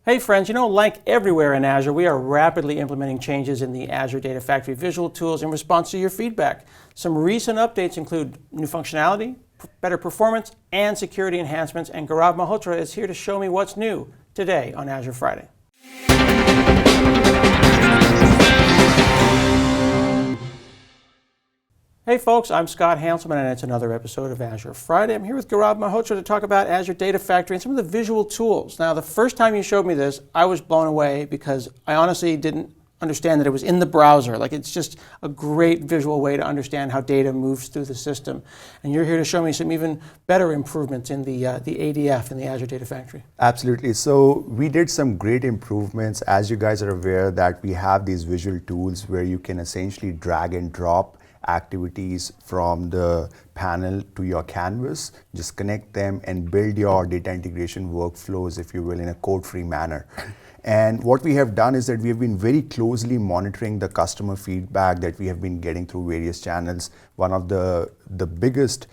Hey friends, like everywhere in Azure, we are rapidly implementing changes in the Azure Data Factory visual tools in response to your feedback. Some recent updates include new functionality, better performance, and security enhancements, and Gaurav Malhotra is here to show me what's new today on Azure Friday. Hey folks, I'm Scott Hanselman and it's another episode of Azure Friday. I'm here with Gaurav Malhotra to talk about Azure Data Factory and some of the visual tools. Now, the first time you showed me this, I was blown away because I honestly didn't understand that it was in the browser. It's just a great visual way to understand how data moves through the system. And you're here to show me some even better improvements in the ADF in the Azure Data Factory. Absolutely. So we did some great improvements. As you guys are aware that we have these visual tools where you can essentially drag and drop activities from the panel to your canvas, just connect them and build your data integration workflows, if you will, in a code-free manner. And what we have done is that we have been very closely monitoring the customer feedback that we have been getting through various channels. One of the biggest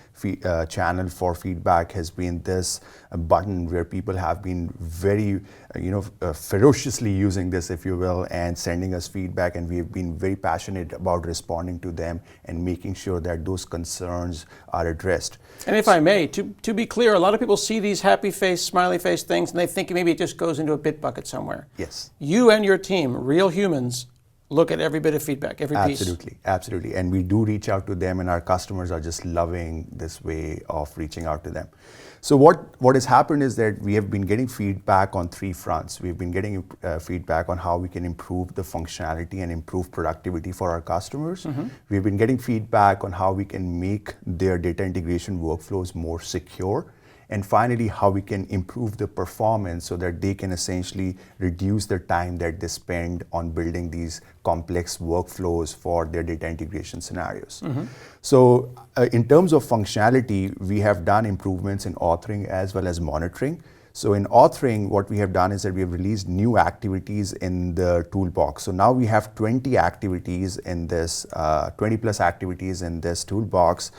channel for feedback has been this button where people have been very ferociously using this, if you will, and sending us feedback, and we have been very passionate about responding to them and making sure that those concerns are addressed. And if I may, to be clear, a lot of people see these happy face, smiley face things and they think maybe it just goes into a bit bucket somewhere. Yes. You and your team, real humans, look at every bit of feedback, every piece. Absolutely. And we do reach out to them, and our customers are just loving this way of reaching out to them. So what has happened is that we have been getting feedback on three fronts. We've been getting feedback on how we can improve the functionality and improve productivity for our customers. Mm-hmm. We've been getting feedback on how we can make their data integration workflows more secure. And finally, how we can improve the performance so that they can essentially reduce the time that they spend on building these complex workflows for their data integration scenarios. Mm-hmm. So in terms of functionality, we have done improvements in authoring as well as monitoring. So in authoring, what we have done is that we have released new activities in the toolbox. So now we have 20 activities in this, 20 plus activities in this toolbox.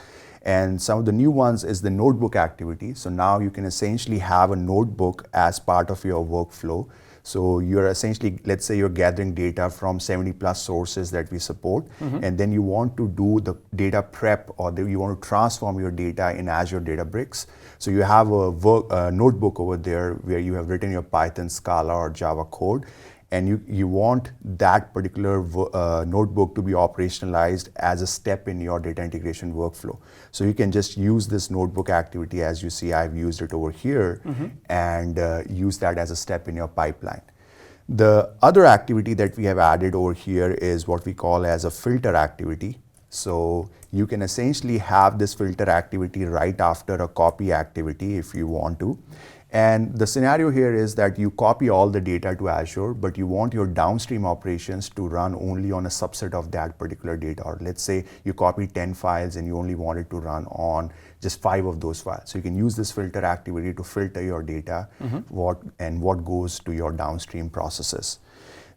And some of the new ones is the notebook activity. So now you can essentially have a notebook as part of your workflow. So you're essentially, let's say you're gathering data from 70 plus sources that we support, mm-hmm. and then you want to do the data prep, or you want to transform your data in Azure Databricks. So you have a notebook over there where you have written your Python, Scala, or Java code. And you want that particular notebook to be operationalized as a step in your data integration workflow. So you can just use this notebook activity, as you see I've used it over here, mm-hmm. and use that as a step in your pipeline. The other activity that we have added over here is what we call as a filter activity. So you can essentially have this filter activity right after a copy activity if you want to. And the scenario here is that you copy all the data to Azure, but you want your downstream operations to run only on a subset of that particular data. Or let's say you copy 10 files and you only want it to run on just 5 of those files. So you can use this filter activity to filter your data, mm-hmm. what goes to your downstream processes.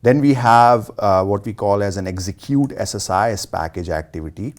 Then we have what we call as an execute SSIS package activity.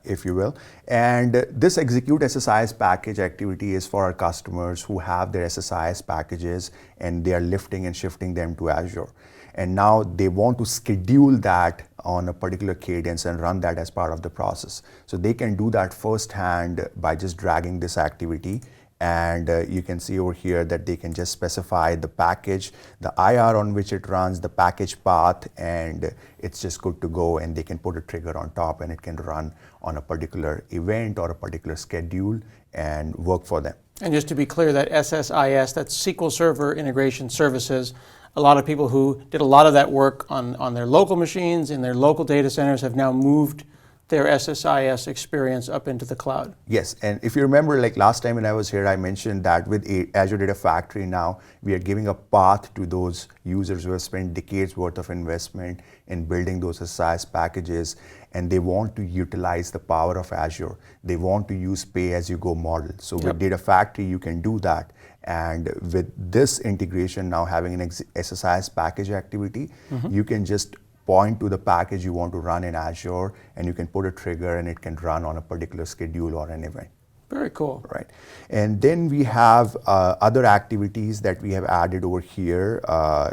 If you will. And this execute SSIS package activity is for our customers who have their SSIS packages and they are lifting and shifting them to Azure. And now they want to schedule that on a particular cadence and run that as part of the process. So they can do that firsthand by just dragging this activity. And you can see over here that they can just specify the package, the IR on which it runs, the package path, and it's just good to go, and they can put a trigger on top and it can run on a particular event or a particular schedule and work for them. And just to be clear, that SSIS, that's SQL Server Integration Services, a lot of people who did a lot of that work on their local machines, in their local data centers, have now moved their SSIS experience up into the cloud. Yes, and if you remember, like last time when I was here, I mentioned that with Azure Data Factory now, we are giving a path to those users who have spent decades worth of investment in building those SSIS packages, and they want to utilize the power of Azure. They want to use pay-as-you-go model. So with Data Factory, you can do that. And with this integration now having an SSIS package activity, mm-hmm. you can just point to the package you want to run in Azure, and you can put a trigger and it can run on a particular schedule or an event. Very cool. Right. And then we have other activities that we have added over here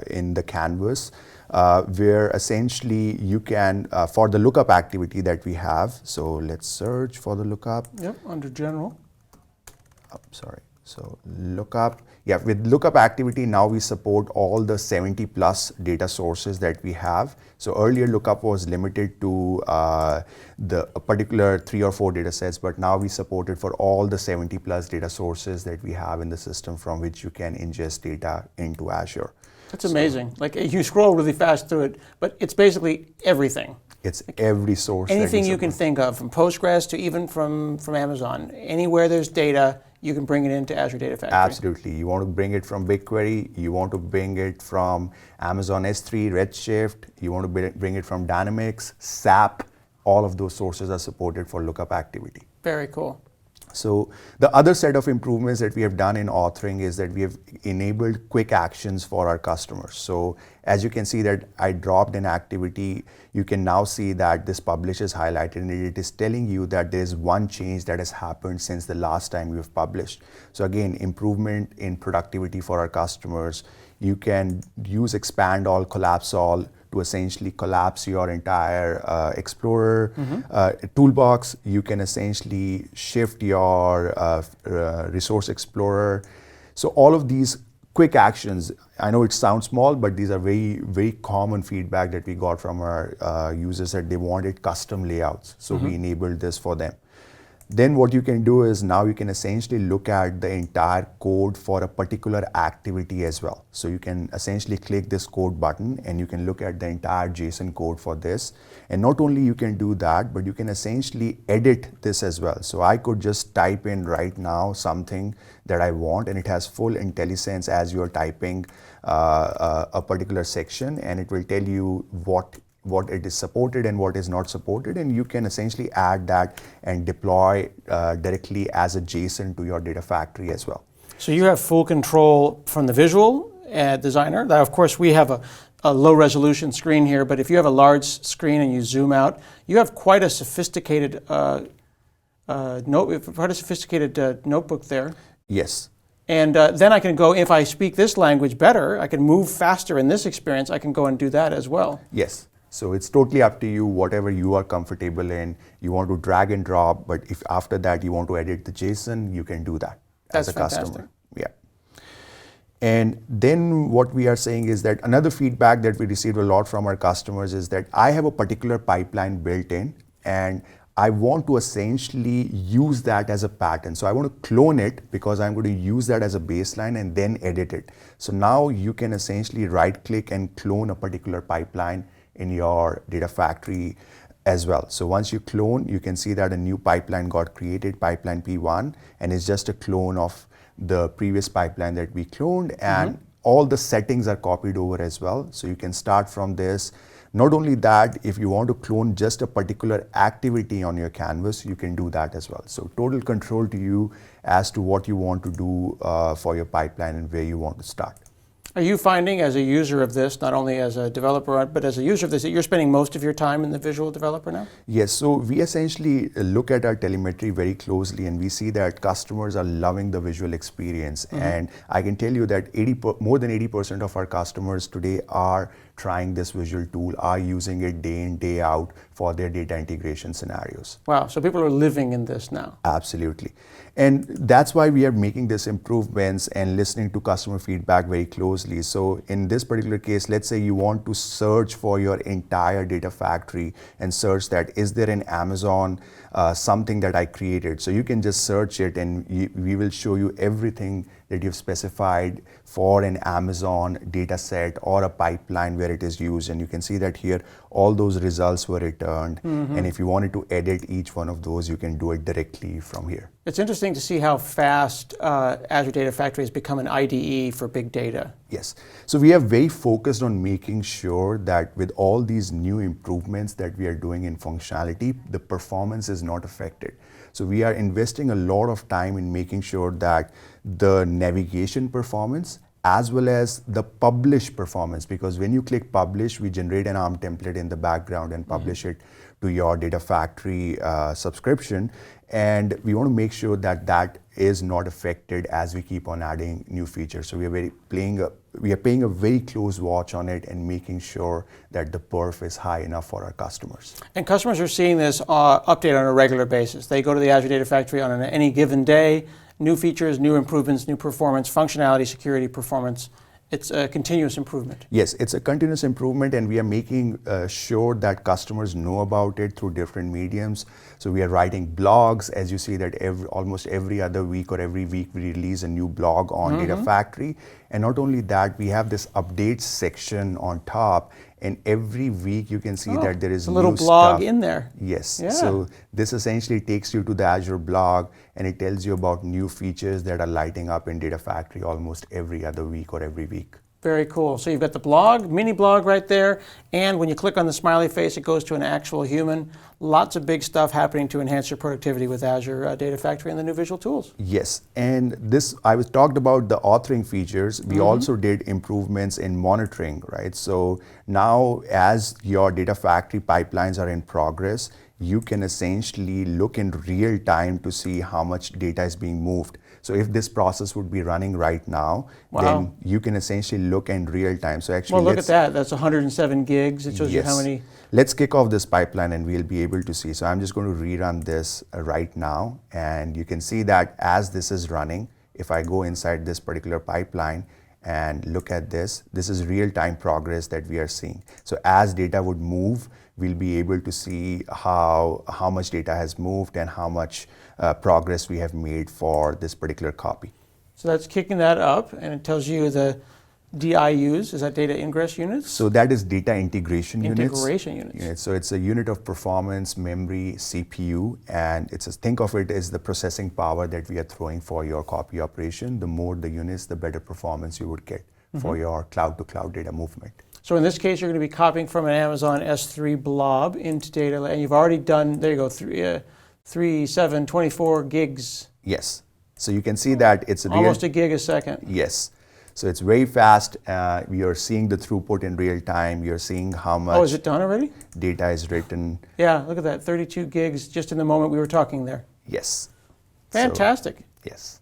in the canvas, where essentially you can, for the lookup activity that we have, so let's search for the lookup. Yep, under general. Sorry. So lookup, yeah, with lookup activity now we support all the 70 plus data sources that we have. So earlier lookup was limited to the particular 3 or 4 data sets, but now we support it for all the 70 plus data sources that we have in the system from which you can ingest data into Azure. That's amazing. Like you scroll really fast through it, but it's basically everything. It's every source. Anything you can think of, from Postgres to even from Amazon. Anywhere there's data, you can bring it into Azure Data Factory. Absolutely. You want to bring it from BigQuery, you want to bring it from Amazon S3, Redshift, you want to bring it from Dynamics, SAP, all of those sources are supported for lookup activity. Very cool. So the other set of improvements that we have done in authoring is that we have enabled quick actions for our customers. So as you can see that I dropped an activity, you can now see that this publish is highlighted and it is telling you that there is one change that has happened since the last time we have published. So again, improvement in productivity for our customers. You can use expand all, collapse all to essentially collapse your entire Explorer toolbox. You can essentially shift your Resource Explorer. So all of these quick actions, I know it sounds small, but these are very, very common feedback that we got from our users that they wanted custom layouts. So we enabled this for them. Then what you can do is now you can essentially look at the entire code for a particular activity as well. So you can essentially click this code button and you can look at the entire JSON code for this. And not only you can do that, but you can essentially edit this as well. So I could just type in right now something that I want and it has full IntelliSense as you're typing a particular section, and it will tell you what it is supported and what is not supported, and you can essentially add that and deploy directly as a JSON to your data factory as well. So you have full control from the visual designer. Now, of course, we have a low resolution screen here, but if you have a large screen and you zoom out, you have quite a sophisticated notebook there. Yes. And then I can go, if I speak this language better, I can move faster in this experience, I can go and do that as well. Yes. So it's totally up to you, whatever you are comfortable in. You want to drag and drop, but if after that you want to edit the JSON, you can do that as a customer. Yeah. And then what we are saying is that another feedback that we received a lot from our customers is that I have a particular pipeline built in and I want to essentially use that as a pattern. So I want to clone it because I'm going to use that as a baseline and then edit it. So now you can essentially right click and clone a particular pipeline in your data factory as well. So once you clone, you can see that a new pipeline got created, pipeline P1, and it's just a clone of the previous pipeline that we cloned, and all the settings are copied over as well. So you can start from this. Not only that, if you want to clone just a particular activity on your canvas, you can do that as well. So total control to you as to what you want to do for your pipeline and where you want to start. Are you finding as a user of this, not only as a developer, but as a user of this, that you're spending most of your time in the visual developer now? Yes, so we essentially look at our telemetry very closely and we see that customers are loving the visual experience. And I can tell you that more than 80% of our customers today are trying this visual tool, are using it day in, day out for their data integration scenarios. Wow, so people are living in this now. Absolutely. And that's why we are making these improvements and listening to customer feedback very closely. So in this particular case, let's say you want to search for your entire data factory and search that, is there an Amazon something that I created? So you can just search it and we will show you everything that you've specified for an Amazon data set or a pipeline where it is used. And you can see that here, all those results were returned. And if you wanted to edit each one of those, you can do it directly from here. It's interesting to see how fast Azure Data Factory has become an IDE for big data. Yes. So we are very focused on making sure that with all these new improvements that we are doing in functionality, the performance is not affected. So we are investing a lot of time in making sure that the navigation performance as well as the publish performance, because when you click publish, we generate an ARM template in the background and publish it to your Data Factory subscription. And we want to make sure that that is not affected as we keep on adding new features. So we are paying a very close watch on it and making sure that the perf is high enough for our customers. And customers are seeing this update on a regular basis. They go to the Azure Data Factory on any given day. New features, new improvements, new performance, functionality, security, performance. It's a continuous improvement. Yes, it's a continuous improvement, and we are making sure that customers know about it through different mediums. So we are writing blogs, as you see that almost every other week or every week we release a new blog on Data Factory. And not only that, we have this updates section on top, and every week you can see that there is a little new blog stuff in there. Yes. Yeah. So this essentially takes you to the Azure blog, and it tells you about new features that are lighting up in Data Factory almost every other week or every week. Very cool. So you've got the blog, mini blog right there, and when you click on the smiley face, it goes to an actual human. Lots of big stuff happening to enhance your productivity with Azure Data Factory and the new visual tools. Yes, and this, I was talked about the authoring features. We also did improvements in monitoring, right? So now as your Data Factory pipelines are in progress, you can essentially look in real time to see how much data is being moved. So if this process would be running right now, then you can essentially look in real time. So actually, well, look at that. That's 107 gigs. It shows you how many. Let's kick off this pipeline and we'll be able to see. So I'm just going to rerun this right now. And you can see that as this is running, if I go inside this particular pipeline and look at this, this is real-time progress that we are seeing. So as data would move, we'll be able to see how much data has moved and how much progress we have made for this particular copy. So that's kicking that up, and it tells you the DIUs. Is that data ingress units? So that is data integration units. Integration units. So it's a unit of performance, memory, CPU, and think of it as the processing power that we are throwing for your copy operation. The more the units, the better performance you would get for your cloud-to-cloud data movement. So in this case, you're going to be copying from an Amazon S3 blob into data, and you've already done, there you go, 24 gigs. Yes. So you can see that it's almost a gig a second. Yes. So it's very fast. We are seeing the throughput in real time. You're seeing how much is it done already? Data is written. Yeah, look at that, 32 gigs just in the moment we were talking there. Yes. Fantastic. Yes.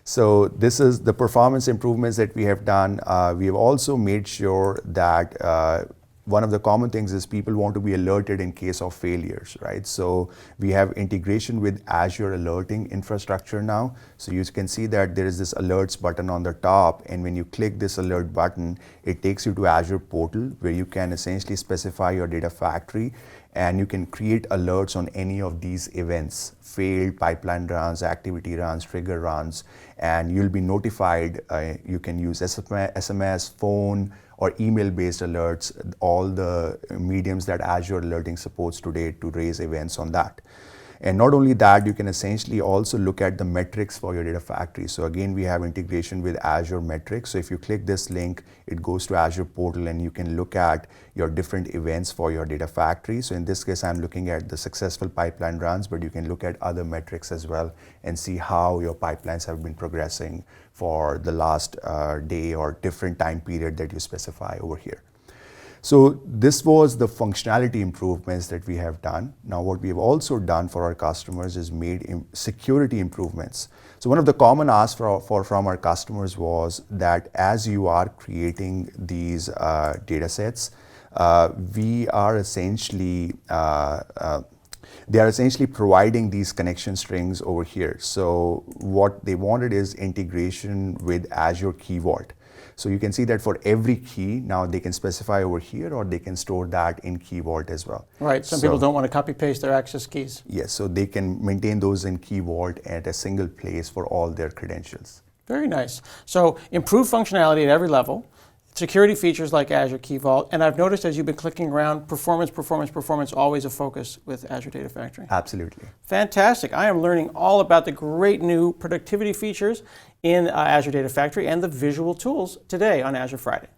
So this is the performance improvements that we have done. We have also made sure that one of the common things is people want to be alerted in case of failures, right? So we have integration with Azure alerting infrastructure now. So you can see that there is this alerts button on the top, and when you click this alert button, it takes you to Azure portal where you can essentially specify your Data Factory, and you can create alerts on any of these events, failed pipeline runs, activity runs, trigger runs, and you'll be notified. You can use SMS, phone, or email-based alerts, all the mediums that Azure Alerting supports today to raise events on that. And not only that, you can essentially also look at the metrics for your Data Factory. So again, we have integration with Azure Metrics. So if you click this link, it goes to Azure portal and you can look at your different events for your Data Factory. So in this case, I'm looking at the successful pipeline runs, but you can look at other metrics as well and see how your pipelines have been progressing for the last day or different time period that you specify over here. So this was the functionality improvements that we have done. Now what we have also done for our customers is made security improvements. So one of the common asks from our customers was that as you are creating these data sets, they are essentially providing these connection strings over here. So what they wanted is integration with Azure Key Vault. So you can see that for every key, now they can specify over here or they can store that in Key Vault as well. Right, some people don't want to copy paste their access keys. Yes, so they can maintain those in Key Vault at a single place for all their credentials. Very nice. So improved functionality at every level, security features like Azure Key Vault, and I've noticed as you've been clicking around, performance, always a focus with Azure Data Factory. Absolutely. Fantastic. I am learning all about the great new productivity features in Azure Data Factory and the visual tools today on Azure Friday.